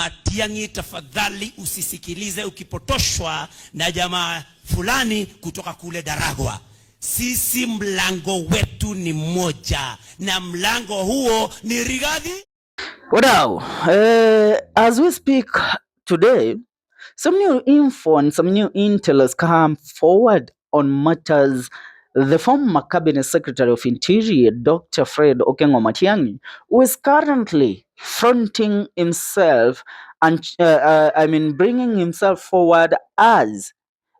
Matiang'i, tafadhali usisikilize ukipotoshwa na jamaa fulani kutoka kule Daragwa. Sisi mlango wetu ni mmoja, na mlango huo ni Rigathi. Now, as we speak today, some new info and some new intel has come forward on matters. The former Cabinet Secretary of Interior, Dr. Fred Okengo Matiangi, who is currently fronting himself and bringing himself forward as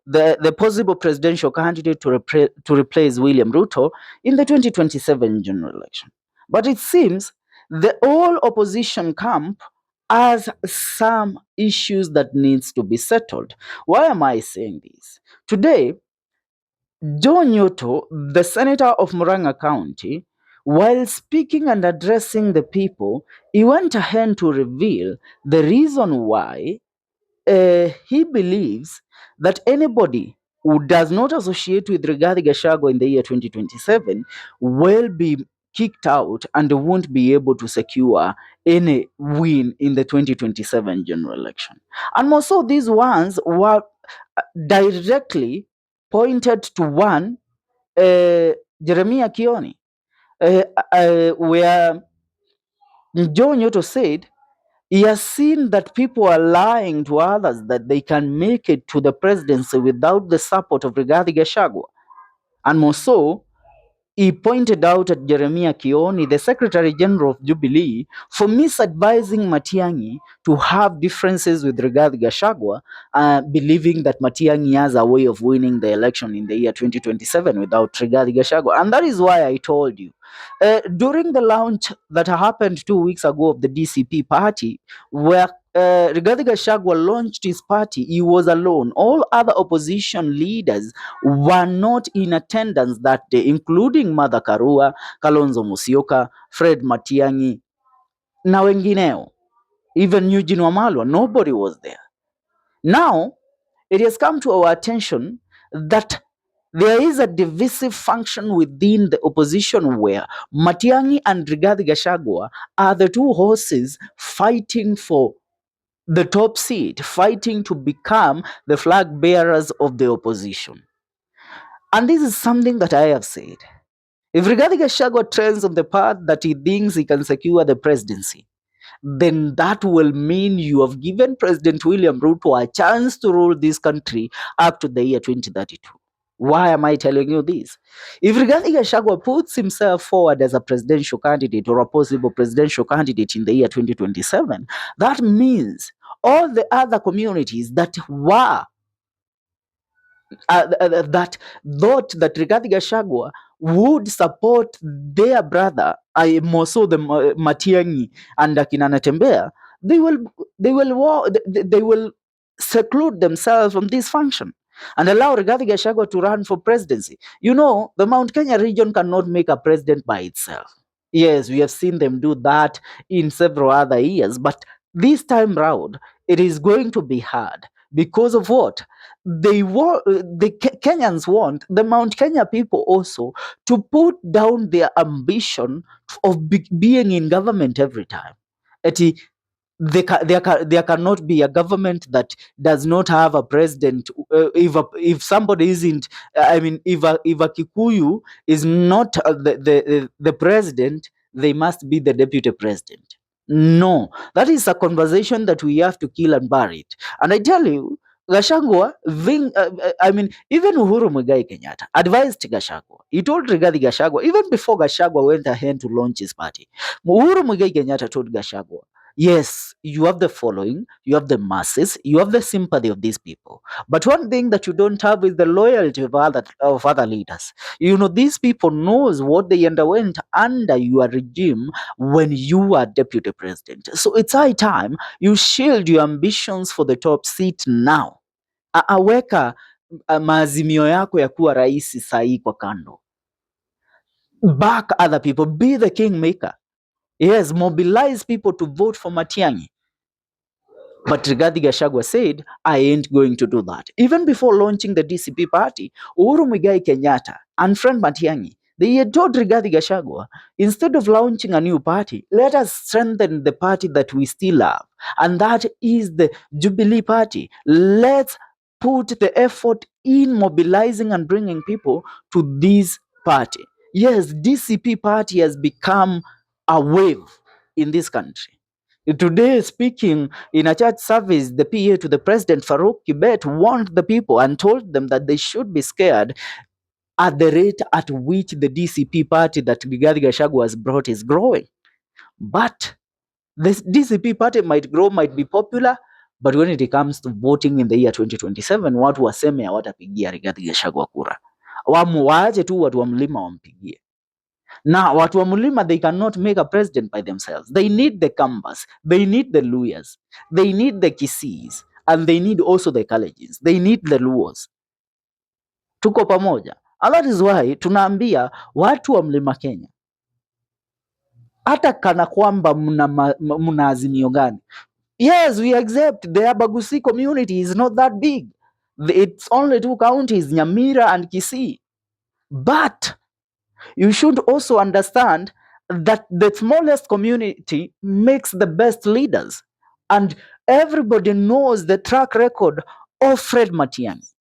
the possible presidential candidate to replace William Ruto in the 2027 general election. But it seems the whole opposition camp has some issues that needs to be settled. Why am I saying this? Today, Joe Nyoto, the senator of Murang'a County, while speaking and addressing the people, he went ahead to reveal the reason why he believes that anybody who does not associate with Rigathi Gachagua in the year 2027 will be kicked out and won't be able to secure any win in the 2027 general election. And more so, these ones were directly pointed to one, Jeremiah Kioni, where Joe Nyoto said he has seen that people are lying to others that they can make it to the presidency without the support of Rigathi Gachagua. And more so, he pointed out at Jeremiah Kioni, the Secretary General of Jubilee, for misadvising Matiangi to have differences with Rigathi Gachagua, believing that Matiangi has a way of winning the election in the year 2027 without Rigathi Gachagua. And that is why I told you, during the launch that happened 2 weeks ago of the DCP party, where Rigathi Gachagua launched his party, he was alone. All other opposition leaders were not in attendance that day, including Martha Karua, Kalonzo Musyoka, Fred Matiang'i, na wengineo. Even Eugene Wamalwa, nobody was there. Now, it has come to our attention that there is a divisive function within the opposition where Matiang'i and Rigathi Gachagua are the two horses fighting for the top seat, fighting to become the flag bearers of the opposition. And this is something that I have said. If Rigathi Gachagua trends on the path that he thinks he can secure the presidency, then that will mean you have given President William Ruto a chance to rule this country up to the year 2032. Why am I telling you this? If Rigathi Gachagua puts himself forward as a presidential candidate or a possible presidential candidate in the year 2027, that means all the other communities that were that thought that Rigathi Gachagua would support their brother, more so the Matiangi and Akina Natembeya, they will seclude themselves from this function and allow Rigathi Gachagua to run for presidency. You know, the Mount Kenya region cannot make a president by itself. Yes, we have seen them do that in several other years, but this time round, it is going to be hard because of what? Kenyans want the Mount Kenya people also to put down their ambition of being in government every time. There cannot be a government that does not have a president. If somebody isn't, if a Kikuyu is not the president, they must be the deputy president. No, that is a conversation that we have to kill and bury it. And I tell you, Gashagua, even Uhuru Muigai Kenyatta advised Gashagua. He told Rigathi Gachagua, even before Gashagua went ahead to launch his party, Uhuru Muigai Kenyatta told Gashagua, yes, you have the following, you have the masses, you have the sympathy of these people. But one thing that you don't have is the loyalty of other leaders. You know, these people knows what they underwent under your regime when you were deputy president. So it's high time you shield your ambitions for the top seat now. Aweka maazimio yako ya kuwa rais sahi kwa kando. Back other people, be the kingmaker. Yes, mobilize people to vote for Matiangi. But Rigathi Gachagua said, I ain't going to do that. Even before launching the DCP party, Uhuru Muigai Kenyatta and friend Matiangi, They had told Rigathi Gachagua, instead of launching a new party, let us strengthen the party that we still have, and that is the Jubilee Party. Let's put the effort in mobilizing and bringing people to this party. Yes, DCP party has become a wave in this country. Today, speaking in a church service, the PA to the president, Farouk Kibet, warned the people and told them that they should be scared at the rate at which the DCP party that Rigathi Gachagua has brought is growing. But this DCP party might grow, might be popular, but when it comes to voting in the year 2027, watu waseme hawatapigia Rigathi Gachagua kura. Waache tu watu wa mlima wampigie. Now, watu wa mlima, they cannot make a president by themselves. They need the Kambas, they need the Luyas, they need the Kisiis, and they need also the Kalejins. They need the Luos. Tuko pamoja. And that is why tunaambia watu wa mlima Kenya, hata kana kwamba mna azimio gani. Yes, we accept the Abagusi community is not that big. It's only 2 counties, Nyamira and Kisii. But you should also understand that the smallest community makes the best leaders. And everybody knows the track record of Fred Matiangi.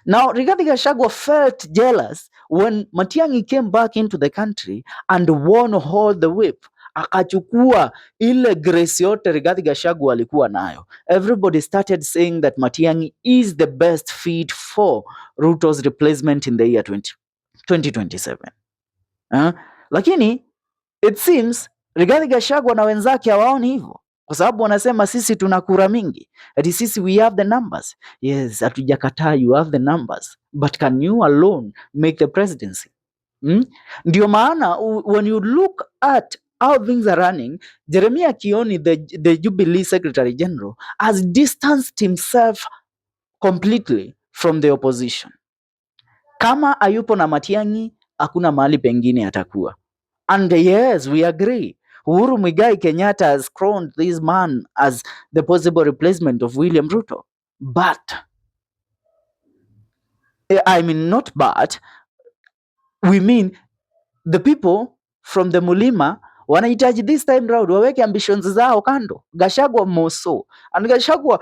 Now, Rigathi Gachagua felt jealous when Matiangi came back into the country and won all the whip. Akachukua ile grace yote Rigathi Gachagua alikuwa nayo. Everybody started saying that Matiangi is the best fit for Ruto's replacement in the year 2027. Lakini it seems Rigathi Gachagua na wenzake hawaoni hivyo, kwa sababu wanasema sisi tuna kura mingi, ati sisi we have the numbers. Yes, hatujakataa you have the numbers, but can you alone make the presidency? Ndio maana when you look at how things are running, Jeremiah Kioni, the Jubilee Secretary General, has distanced himself completely from the opposition. Kama ayupo na Matiang'i, hakuna mahali pengine atakuwa. And yes, we agree. Uhuru Muigai Kenyatta has crowned this man as the possible replacement of William Ruto. But, I mean, not but, we mean the people from the Mulima wanahitaji this time round waweke ambitions zao kando. Gashagwa more so. And Gashagwa,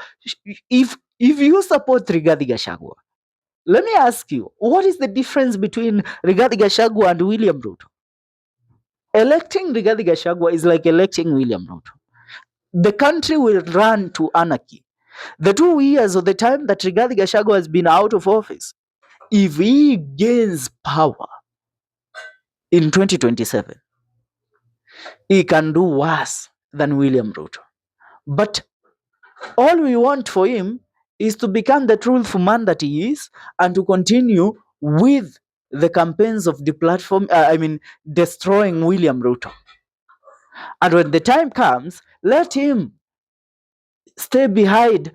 if you support Rigathi Gachagua, let me ask you, what is the difference between Rigathi Gachagua and William Ruto? Electing Rigathi Gachagua is like electing William Ruto. The country will run to anarchy. The 2 years of the time that Rigathi Gachagua has been out of office, if he gains power in 2027, he can do worse than William Ruto. But all we want for him is to become the truthful man that he is and to continue with the campaigns of the platform, destroying William Ruto. And when the time comes, let him stay behind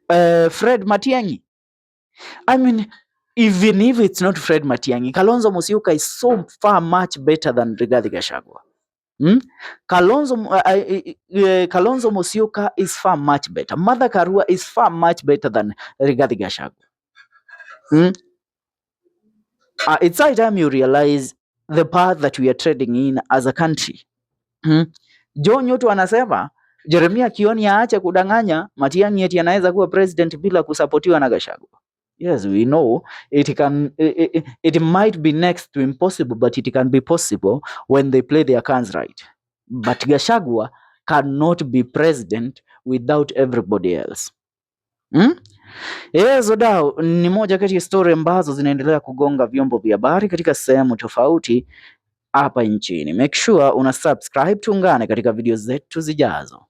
Fred Matiang'i. I mean, even if it's not Fred Matiang'i, Kalonzo Musyoka is so far much better than Rigathi Gachagua. Kalonzo Musyoka is far much better. Martha Karua is far much better than Rigathi Gachagua. It's high time you realize the path that we are treading in as a country. John Nyoto anasema Jeremiah Kioni aache kudanganya Matiang'i eti anaweza kuwa president bila kusapotiwa na Gachagua. Yes, we know it might be next to impossible, but it can be possible when they play their cards right. But Gachagua cannot be president without everybody else. Yes, Odao, ni moja kati ya story ambazo zinaendelea kugonga vyombo vya habari katika sehemu tofauti hapa nchini. Make sure una subscribe, tuungane katika video zetu zijazo.